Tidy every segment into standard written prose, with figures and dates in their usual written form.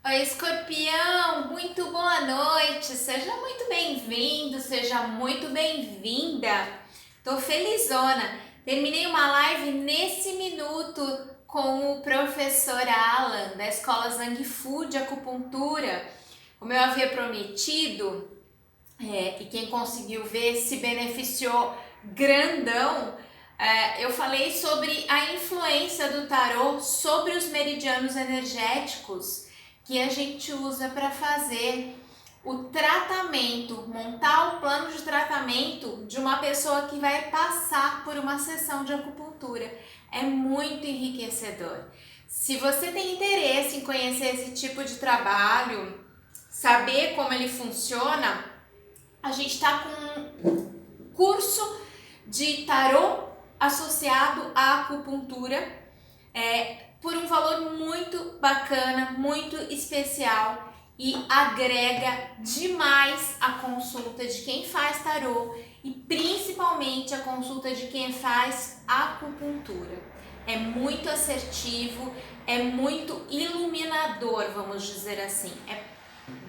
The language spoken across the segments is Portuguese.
Oi, escorpião, muito boa noite, seja muito bem-vindo, seja muito bem-vinda. Tô felizona, terminei uma live nesse minuto com o professor Alan da Escola Zang Fu de Acupuntura, como eu havia prometido, e quem conseguiu ver se beneficiou grandão. Eu falei sobre a influência do tarô sobre os meridianos energéticos que a gente usa para fazer o tratamento, montar o plano de tratamento de uma pessoa que vai passar por uma sessão de acupuntura. É muito enriquecedor. Se você tem interesse em conhecer esse tipo de trabalho, saber como ele funciona, a gente está com um curso de tarô associado à acupuntura, por um valor muito bacana, muito especial, e agrega demais a consulta de quem faz tarô e principalmente a consulta de quem faz acupuntura. É muito assertivo, é muito iluminador, vamos dizer assim. É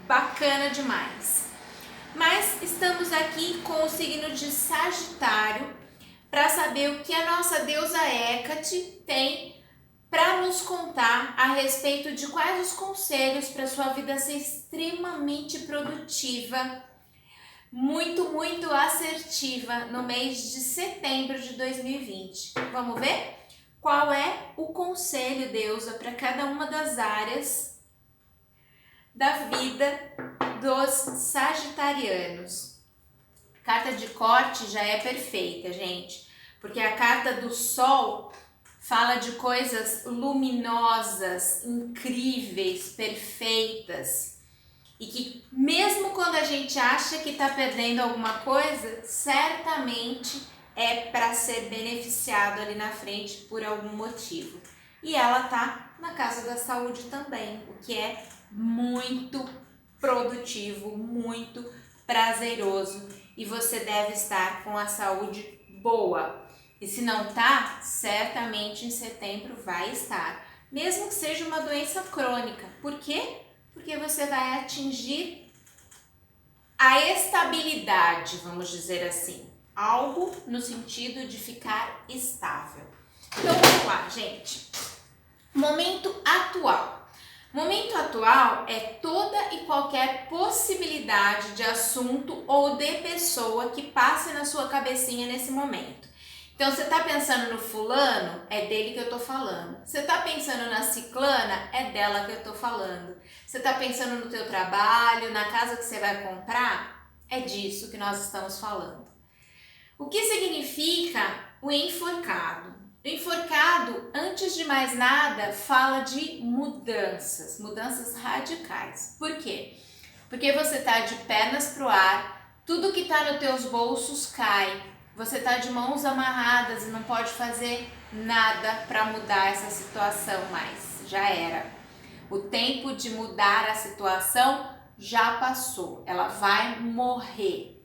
bacana demais. Mas estamos aqui com o signo de Sagitário para saber o que a nossa deusa Hecate tem para nos contar a respeito de quais os conselhos para sua vida ser extremamente produtiva, muito assertiva no mês de setembro de 2020. Vamos ver? Qual é o conselho, deusa, para cada uma das áreas da vida dos sagitarianos? Carta de corte já é perfeita, gente, porque a carta do Sol fala de coisas luminosas, incríveis, perfeitas, e que mesmo quando a gente acha que está perdendo alguma coisa, certamente é para ser beneficiado ali na frente por algum motivo. E ela tá na casa da saúde também, o que é muito produtivo, muito prazeroso, e você deve estar com a saúde boa. E se não tá, certamente em setembro vai estar, mesmo que seja uma doença crônica. Por quê? Porque você vai atingir a estabilidade, vamos dizer assim, algo no sentido de ficar estável. Então vamos lá, gente. Momento atual. Momento atual é toda e qualquer possibilidade de assunto ou de pessoa que passe na sua cabecinha nesse momento. Então, você tá pensando no fulano? É dele que eu tô falando. Você tá pensando na ciclana? É dela que eu tô falando. Você tá pensando no teu trabalho, na casa que você vai comprar? É disso que nós estamos falando. O que significa o enforcado? O enforcado, antes de mais nada, fala de mudanças, mudanças radicais. Por quê? Porque você tá de pernas pro ar, tudo que tá nos teus bolsos cai, você tá de mãos amarradas e não pode fazer nada para mudar essa situação mais. Já era. O tempo de mudar a situação já passou. Ela vai morrer.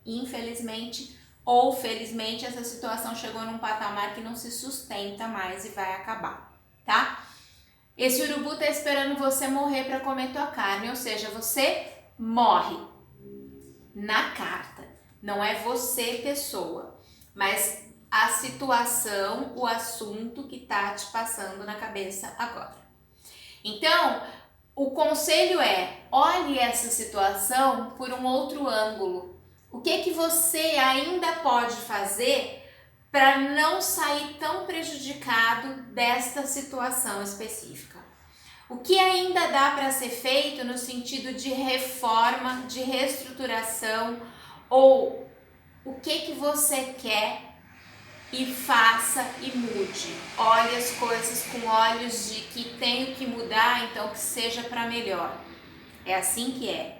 Infelizmente ou felizmente, essa situação chegou num patamar que não se sustenta mais e vai acabar, tá? Esse urubu tá esperando você morrer para comer tua carne, ou seja, você morre na carta. Não é você pessoa, mas a situação, o assunto que tá te passando na cabeça agora. Então, o conselho é: olhe essa situação por um outro ângulo. O que você ainda pode fazer para não sair tão prejudicado desta situação específica? O que ainda dá para ser feito no sentido de reforma, de reestruturação, ou o que você quer e faça e mude. Olhe as coisas com olhos de que tenho que mudar, então que seja para melhor. É assim que é.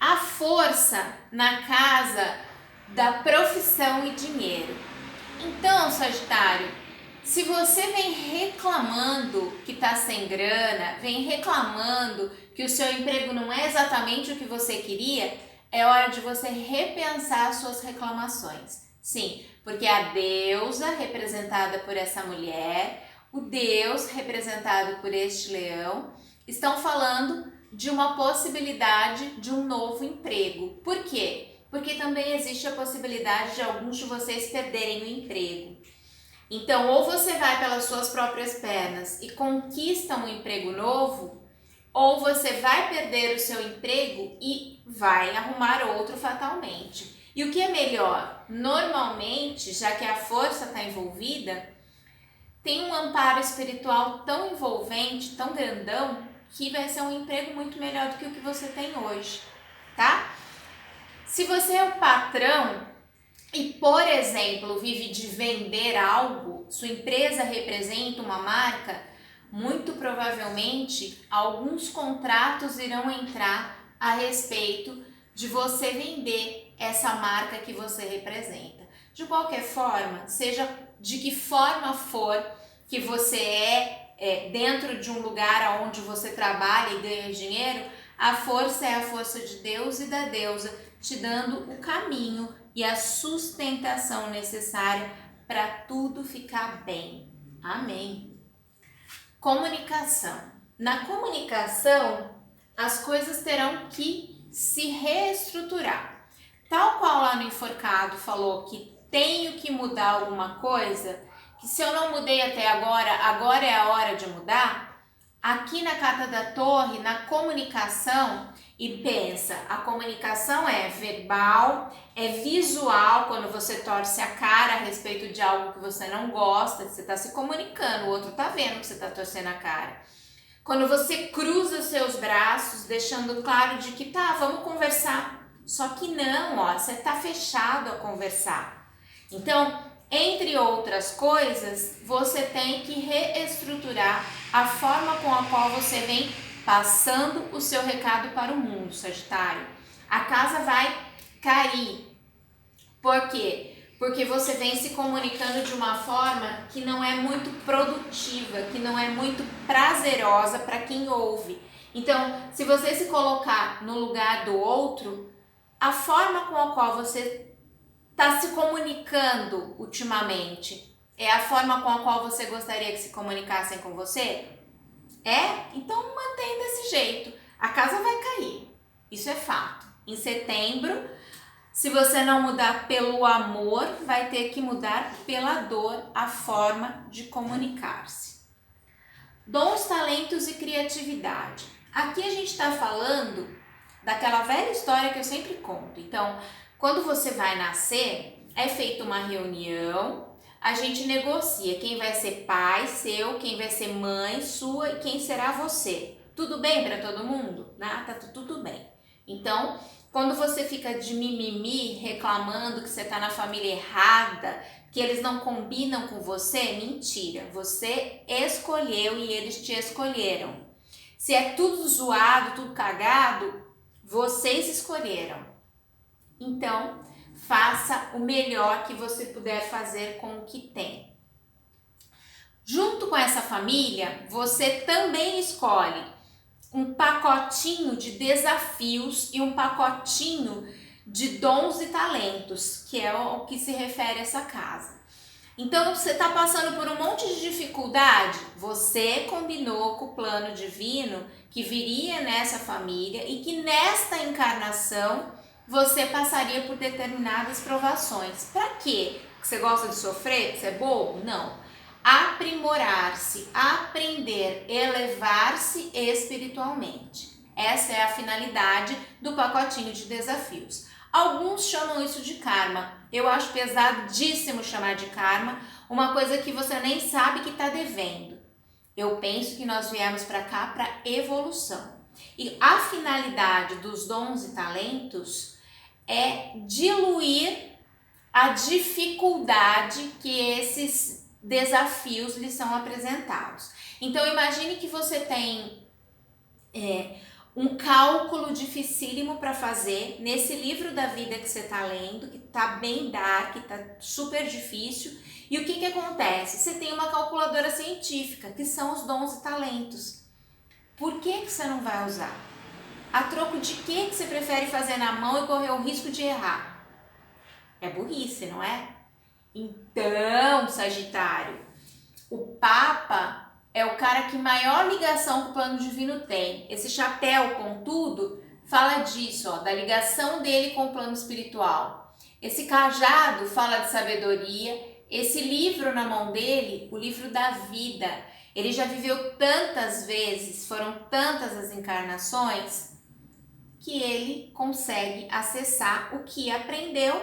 A força na casa da profissão e dinheiro. Então, Sagitário, se você vem reclamando que está sem grana, vem reclamando que o seu emprego não é exatamente o que você queria, é hora de você repensar suas reclamações. Sim, porque a deusa representada por essa mulher, o Deus, representado por este leão, estão falando de uma possibilidade de um novo emprego. Por quê? Porque também existe a possibilidade de alguns de vocês perderem o emprego. Então, ou você vai pelas suas próprias pernas e conquista um emprego novo, ou você vai perder o seu emprego e vai arrumar outro fatalmente. E o que é melhor? Normalmente, já que a força está envolvida, tem um amparo espiritual tão envolvente, tão grandão, que vai ser um emprego muito melhor do que o que você tem hoje, tá? Se você é o patrão e, por exemplo, vive de vender algo, sua empresa representa uma marca, muito provavelmente alguns contratos irão entrar a respeito de você vender essa marca que você representa. De qualquer forma, seja de que forma for que você dentro de um lugar onde você trabalha e ganha dinheiro, a força é a força de Deus e da deusa, te dando o caminho e a sustentação necessária para tudo ficar bem. Amém. Comunicação. Na comunicação, as coisas terão que se reestruturar. Tal qual lá no Enforcado falou que tenho que mudar alguma coisa, que se eu não mudei até agora, agora é a hora de mudar. Aqui na Carta da Torre, na comunicação, e pensa, a comunicação é verbal, é visual, quando você torce a cara a respeito de algo que você não gosta, você está se comunicando, o outro está vendo que você está torcendo a cara. Quando você cruza os seus braços, deixando claro de que tá, vamos conversar. Só que não, ó, você está fechado a conversar. Então, entre outras coisas, você tem que reestruturar a forma com a qual você vem passando o seu recado para o mundo, Sagitário. A casa vai cair. Por quê? Porque você vem se comunicando de uma forma que não é muito produtiva, que não é muito prazerosa para quem ouve. Então, se você se colocar no lugar do outro, a forma com a qual você está se comunicando ultimamente é a forma com a qual você gostaria que se comunicassem com você? Então mantém desse jeito. A casa vai cair. Isso é fato. Em setembro, se você não mudar pelo amor, vai ter que mudar pela dor a forma de comunicar-se. Dons, talentos e criatividade. Aqui a gente está falando daquela velha história que eu sempre conto. Então, quando você vai nascer, é feita uma reunião, a gente negocia quem vai ser pai seu, quem vai ser mãe sua e quem será você. Tudo bem para todo mundo? Tá tudo bem. Então, quando você fica de mimimi, reclamando que você está na família errada, que eles não combinam com você, mentira. Você escolheu e eles te escolheram. Se é tudo zoado, tudo cagado, vocês escolheram. Então, faça o melhor que você puder fazer com o que tem. Junto com essa família, você também escolhe um pacotinho de desafios e um pacotinho de dons e talentos, que é o que se refere a essa casa. Então, você está passando por um monte de dificuldade, você combinou com o plano divino que viria nessa família e que nesta encarnação você passaria por determinadas provações. Para quê? Você gosta de sofrer? Você é bobo? Não. Aprimorar-se, aprender, elevar-se espiritualmente. Essa é a finalidade do pacotinho de desafios. Alguns chamam isso de karma. Eu acho pesadíssimo chamar de karma uma coisa que você nem sabe que está devendo. Eu penso que nós viemos para cá para evolução. E a finalidade dos dons e talentos é diluir a dificuldade que esses desafios lhe são apresentados. Então imagine que você tem um cálculo dificílimo para fazer nesse livro da vida que você está lendo, que está bem dark, que está super difícil. E o que acontece? Você tem uma calculadora científica, que são os dons e talentos. Por que você não vai usar? A troco de que você prefere fazer na mão e correr o risco de errar? É burrice, não é? Então, Sagitário, O Papa é o cara que maior ligação com o plano divino tem. Esse chapéu pontudo fala disso, ó, da ligação dele com o plano espiritual. Esse cajado fala de sabedoria. Esse livro na mão dele, o livro da vida, ele já viveu tantas vezes, foram tantas as encarnações, que ele consegue acessar o que aprendeu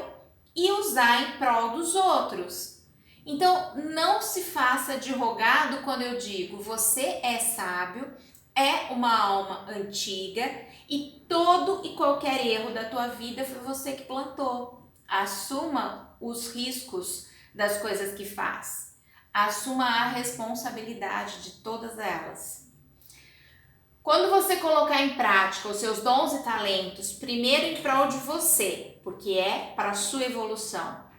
e usar em prol dos outros. Então, não se faça de rogado quando eu digo você é sábio, é uma alma antiga e todo e qualquer erro da tua vida foi você que plantou. Assuma os riscos das coisas que faz. Assuma a responsabilidade de todas elas. Quando você colocar em prática os seus dons e talentos, primeiro em prol de você, porque é para a sua evolução.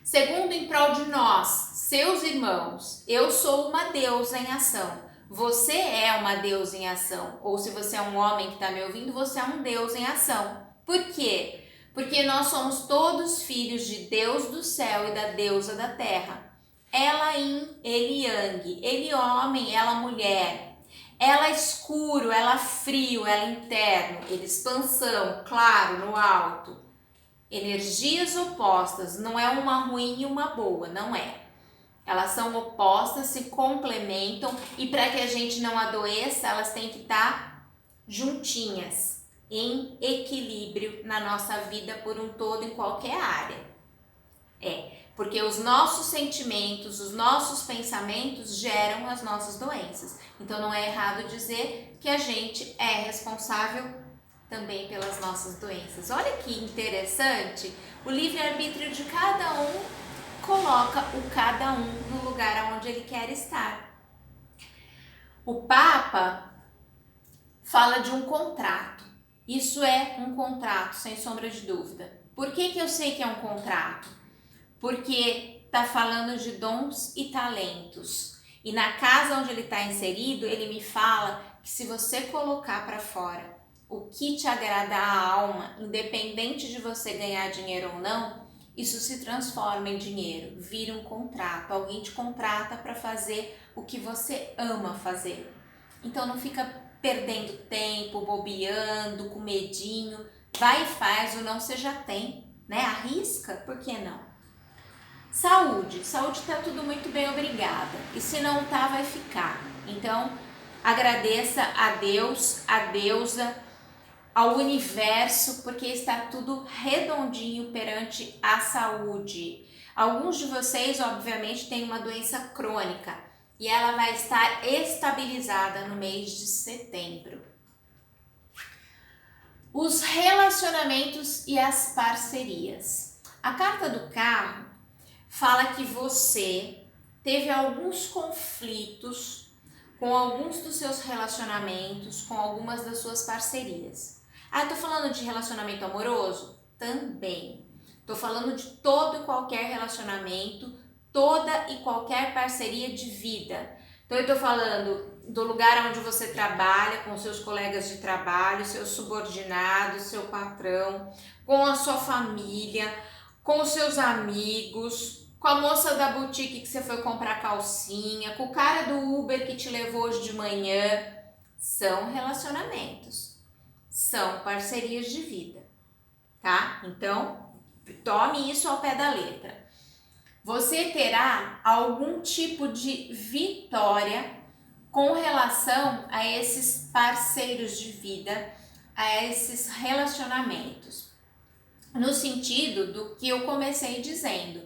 Segundo, em prol de nós, seus irmãos. Eu sou uma deusa em ação. Você é uma deusa em ação. Ou se você é um homem que está me ouvindo, você é um deus em ação. Por quê? Porque nós somos todos filhos de Deus do céu e da deusa da terra. Ela yin, ele yang, ele homem, ela mulher. Ela escuro, ela frio, ela interno, ele expansão, claro, no alto. Energias opostas, não é uma ruim e uma boa, não é. Elas são opostas, se complementam e para que a gente não adoeça, elas têm que estar juntinhas, em equilíbrio na nossa vida por um todo, em qualquer área. Porque os nossos sentimentos, os nossos pensamentos geram as nossas doenças. Então não é errado dizer que a gente é responsável também pelas nossas doenças. Olha que interessante, o livre-arbítrio de cada um coloca o cada um no lugar onde ele quer estar. O Papa fala de um contrato. Isso é um contrato, sem sombra de dúvida. Por que eu sei que é um contrato? Porque está falando de dons e talentos. E na casa onde ele está inserido, ele me fala que se você colocar para fora o que te agrada à alma, independente de você ganhar dinheiro ou não, isso se transforma em dinheiro, vira um contrato. Alguém te contrata para fazer o que você ama fazer. Então não fica perdendo tempo, bobeando, com medinho. Vai e faz, o não você já tem, né? Arrisca, por que não? Saúde tá tudo muito bem, obrigada. E se não tá, vai ficar. Então, agradeça a Deus, a deusa, ao universo, porque está tudo redondinho perante a saúde. Alguns de vocês, obviamente, têm uma doença crônica e ela vai estar estabilizada no mês de setembro. Os relacionamentos e as parcerias. A carta do carro fala que você teve alguns conflitos com alguns dos seus relacionamentos, com algumas das suas parcerias. Eu tô falando de relacionamento amoroso? Também. Tô falando de todo e qualquer relacionamento, toda e qualquer parceria de vida. Então eu tô falando do lugar onde você trabalha, com seus colegas de trabalho, seus subordinados, seu patrão, com a sua família, com os seus amigos, com a moça da boutique que você foi comprar calcinha, com o cara do Uber que te levou hoje de manhã. São relacionamentos, são parcerias de vida, tá? Então, tome isso ao pé da letra. Você terá algum tipo de vitória com relação a esses parceiros de vida, a esses relacionamentos. No sentido do que eu comecei dizendo,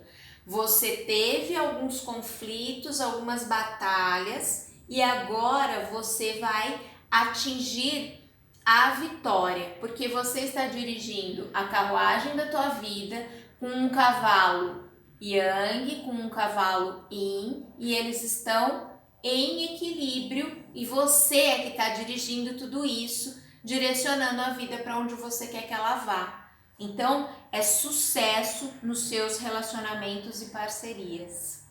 você teve alguns conflitos, algumas batalhas e agora você vai atingir a vitória, porque você está dirigindo a carruagem da tua vida com um cavalo Yang, com um cavalo Yin, e eles estão em equilíbrio e você é que está dirigindo tudo isso, direcionando a vida para onde você quer que ela vá. Então, é sucesso nos seus relacionamentos e parcerias.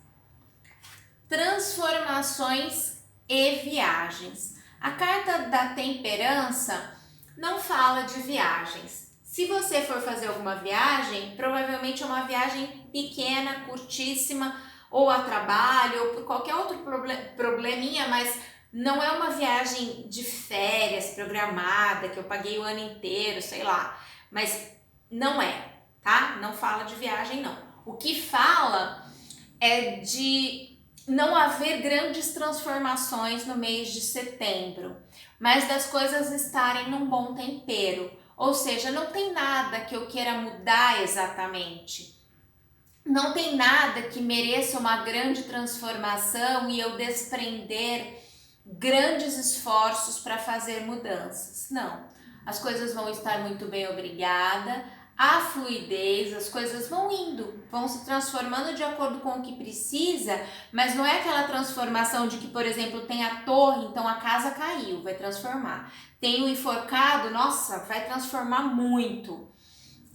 Transformações e viagens. A carta da temperança não fala de viagens. Se você for fazer alguma viagem, provavelmente é uma viagem pequena, curtíssima, ou a trabalho, ou por qualquer outro probleminha, mas não é uma viagem de férias programada, que eu paguei o ano inteiro, sei lá. Mas não é, tá? Não fala de viagem, não. O que fala é de não haver grandes transformações no mês de setembro, mas das coisas estarem num bom tempero. Ou seja, não tem nada que eu queira mudar exatamente. Não tem nada que mereça uma grande transformação e eu desprender grandes esforços para fazer mudanças. Não. As coisas vão estar muito bem, obrigada. Há fluidez, as coisas vão indo, vão se transformando de acordo com o que precisa, mas não é aquela transformação de que, por exemplo, tem a torre, então a casa caiu, vai transformar. Tem o enforcado, nossa, vai transformar muito.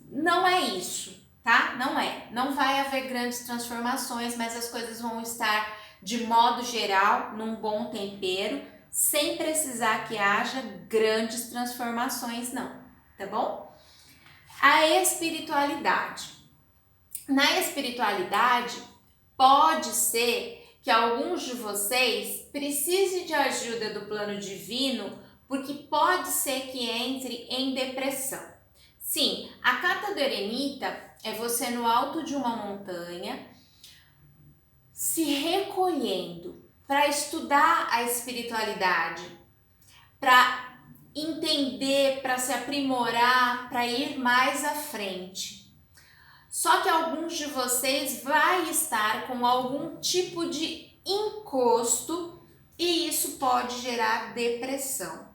Não é isso, tá? Não é. Não vai haver grandes transformações, mas as coisas vão estar, de modo geral, num bom tempero, sem precisar que haja grandes transformações, não, tá bom? A espiritualidade. Na espiritualidade, pode ser que alguns de vocês precisem de ajuda do plano divino, porque pode ser que entre em depressão. Sim, a carta do eremita é você no alto de uma montanha, se recolhendo para estudar a espiritualidade, para entender, para se aprimorar, para ir mais à frente. Só que alguns de vocês vai estar com algum tipo de encosto e isso pode gerar depressão.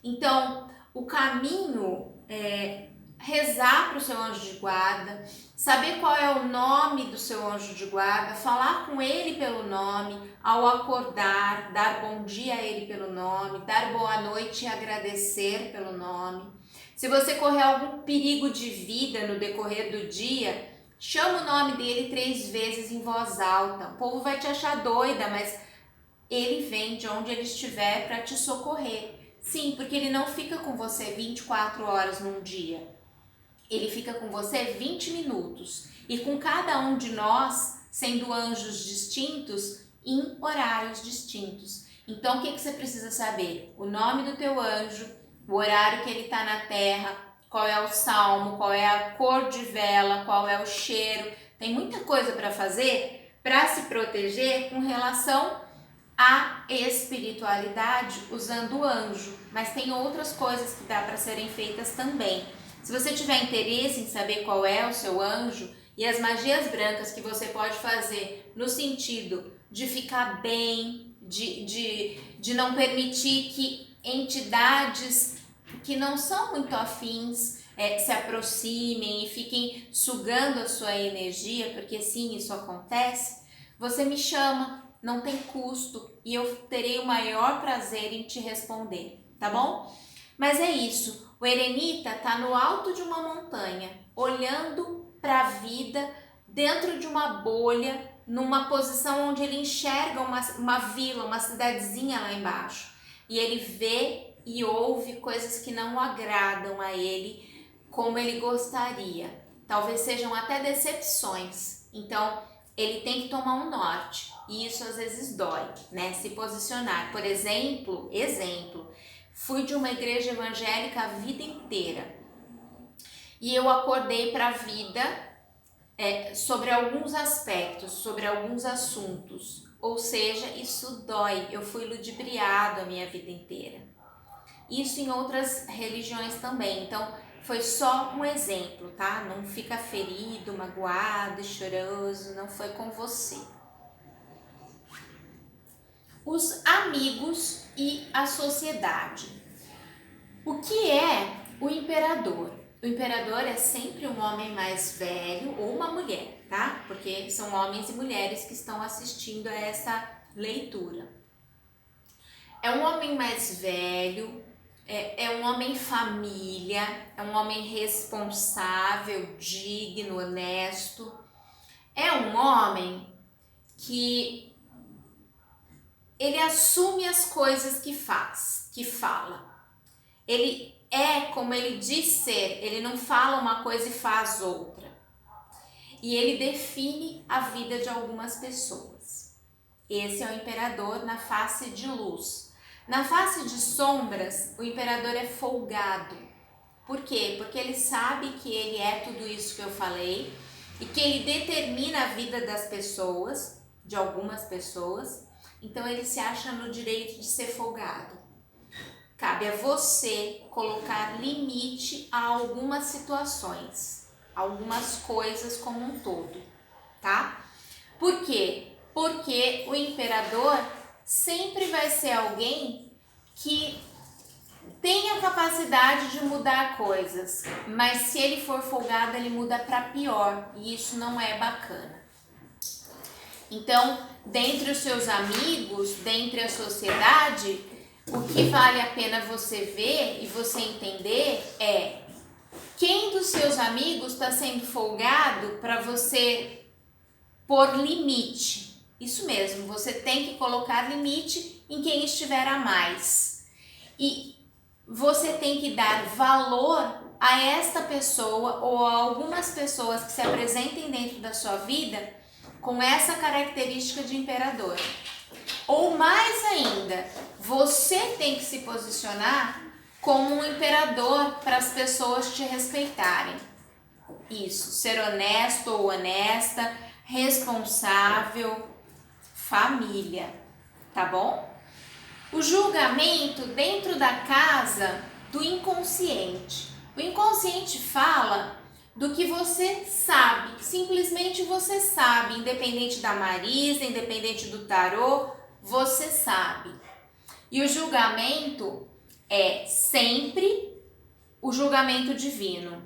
Então, o caminho é rezar para o seu anjo de guarda, saber qual é o nome do seu anjo de guarda, falar com ele pelo nome, ao acordar, dar bom dia a ele pelo nome, dar boa noite e agradecer pelo nome. Se você correr algum perigo de vida no decorrer do dia, chama o nome dele 3 vezes em voz alta. O povo vai te achar doida, mas ele vem de onde ele estiver para te socorrer. Sim, porque ele não fica com você 24 horas num dia. Ele fica com você 20 minutos. E com cada um de nós, sendo anjos distintos, em horários distintos. Então, o que você precisa saber? O nome do teu anjo, o horário que ele está na terra, qual é o salmo, qual é a cor de vela, qual é o cheiro. Tem muita coisa para fazer para se proteger com relação à espiritualidade usando o anjo. Mas tem outras coisas que dá para serem feitas também. Se você tiver interesse em saber qual é o seu anjo e as magias brancas que você pode fazer no sentido de ficar bem, de não permitir que entidades que não são muito afins se aproximem e fiquem sugando a sua energia, porque sim, isso acontece, você me chama, não tem custo e eu terei o maior prazer em te responder, tá bom? Mas é isso. O eremita está no alto de uma montanha, olhando para a vida dentro de uma bolha, numa posição onde ele enxerga uma vila, uma cidadezinha lá embaixo. E ele vê e ouve coisas que não agradam a ele como ele gostaria. Talvez sejam até decepções. Então, ele tem que tomar um norte. E isso às vezes dói, né? Se posicionar. Por exemplo, fui de uma igreja evangélica a vida inteira e eu acordei para a vida sobre alguns aspectos, sobre alguns assuntos, ou seja, isso dói, eu fui ludibriado a minha vida inteira. Isso em outras religiões também, então foi só um exemplo, tá? Não fica ferido, magoado, choroso, não foi com você. Os amigos e a sociedade. O que é o imperador? O imperador é sempre um homem mais velho ou uma mulher, tá? Porque são homens e mulheres que estão assistindo a essa leitura. É um homem mais velho, é um homem família, é um homem responsável, digno, honesto. É um homem que ele assume as coisas que faz, que fala. Ele é como ele diz ser, ele não fala uma coisa e faz outra. e ele define a vida de algumas pessoas. Esse é o imperador na face de luz. Na face de sombras, o imperador é folgado. Por quê? Porque ele sabe que ele é tudo isso que eu falei e que ele determina a vida das pessoas, de algumas pessoas, então ele se acha no direito de ser folgado. Cabe a você colocar limite a algumas situações, algumas coisas como um todo, tá? Por quê? Porque o imperador sempre vai ser alguém que tem a capacidade de mudar coisas, mas se ele for folgado, ele muda para pior, e isso não é bacana. Então, dentre os seus amigos, dentre a sociedade, o que vale a pena você ver e você entender é quem dos seus amigos está sendo folgado para você pôr limite. Isso mesmo, você tem que colocar limite em quem estiver a mais. E você tem que dar valor a esta pessoa ou a algumas pessoas que se apresentem dentro da sua vida com essa característica de imperador. Ou mais ainda, você tem que se posicionar como um imperador para as pessoas te respeitarem. Isso, ser honesto ou honesta, responsável, família, tá bom? O julgamento dentro da casa do inconsciente. O inconsciente fala do que você sabe, simplesmente você sabe, independente da Marisa, independente do tarô, você sabe. E o julgamento é sempre o julgamento divino.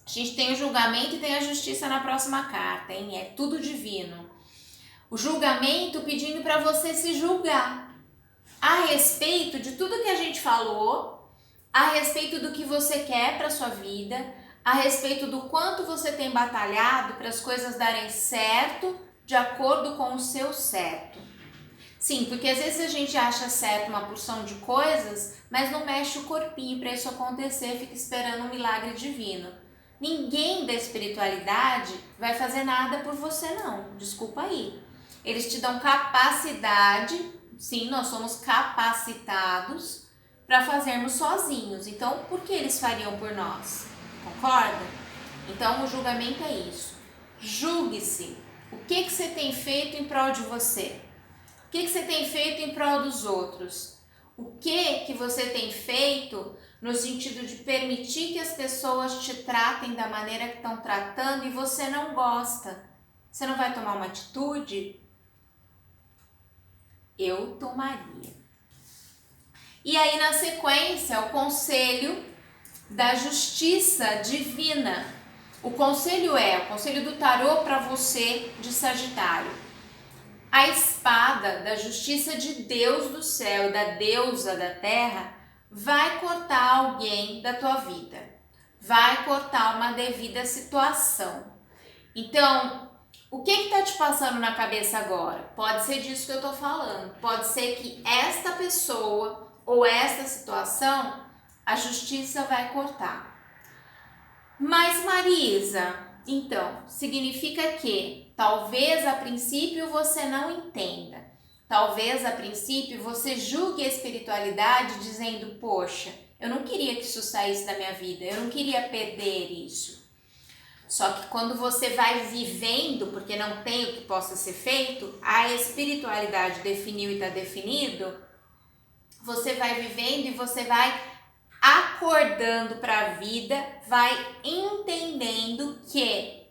A gente tem o julgamento e tem a justiça na próxima carta, hein? É tudo divino. O julgamento pedindo para você se julgar a respeito de tudo que a gente falou, a respeito do que você quer para sua vida, a respeito do quanto você tem batalhado para as coisas darem certo de acordo com o seu certo. Sim, porque às vezes a gente acha certo uma porção de coisas, mas não mexe o corpinho para isso acontecer, fica esperando um milagre divino. Ninguém da espiritualidade vai fazer nada por você não, desculpa aí. Eles te dão capacidade, sim, nós somos capacitados para fazermos sozinhos. Então, por que eles fariam por nós? Concorda? Então, o julgamento é isso. Julgue-se. O que você tem feito em prol de você? O que você tem feito em prol dos outros? O que você tem feito no sentido de permitir que as pessoas te tratem da maneira que estão tratando e você não gosta? Você não vai tomar uma atitude? Eu tomaria. E aí, na sequência, o conselho da justiça divina. O conselho do tarô para você de Sagitário. A espada da justiça de Deus do céu e da deusa da terra vai cortar alguém da tua vida. Vai cortar uma devida situação. Então, o que está te passando na cabeça agora? Pode ser disso que eu estou falando. Pode ser que esta pessoa ou esta situação, a justiça vai cortar. Mas Marisa, então, significa que talvez a princípio você não entenda. Talvez a princípio você julgue a espiritualidade dizendo, poxa, eu não queria que isso saísse da minha vida, eu não queria perder isso. Só que quando você vai vivendo, porque não tem o que possa ser feito, a espiritualidade definiu e está definido, você vai vivendo e você vai acordando para a vida, vai entendendo que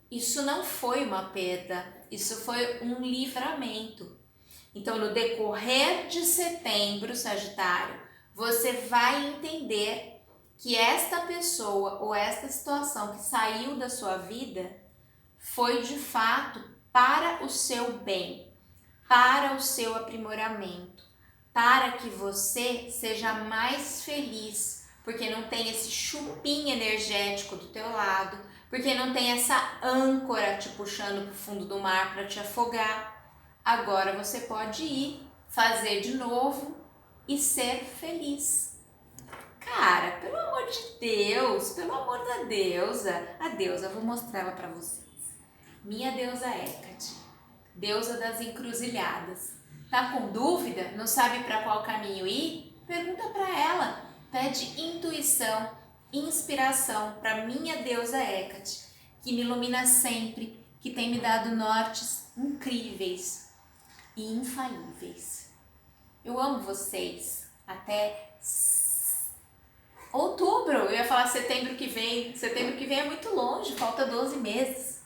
isso não foi uma perda, isso foi um livramento. Então, no decorrer de setembro, Sagitário, você vai entender que esta pessoa ou esta situação que saiu da sua vida foi de fato para o seu bem, para o seu aprimoramento, para que você seja mais feliz, porque não tem esse chupim energético do teu lado, porque não tem essa âncora te puxando para o fundo do mar para te afogar. Agora você pode ir, fazer de novo e ser feliz. Cara, pelo amor de Deus, pelo amor da deusa, a deusa, eu vou mostrar ela para vocês. Minha deusa Hecate, deusa das encruzilhadas. Tá com dúvida? Não sabe para qual caminho ir? Pergunta para ela. Pede intuição, inspiração para minha deusa Hecate, que me ilumina sempre, que tem me dado nortes incríveis e infalíveis. Eu amo vocês. Até outubro. Eu ia falar setembro que vem. Setembro que vem é muito longe, falta 12 meses.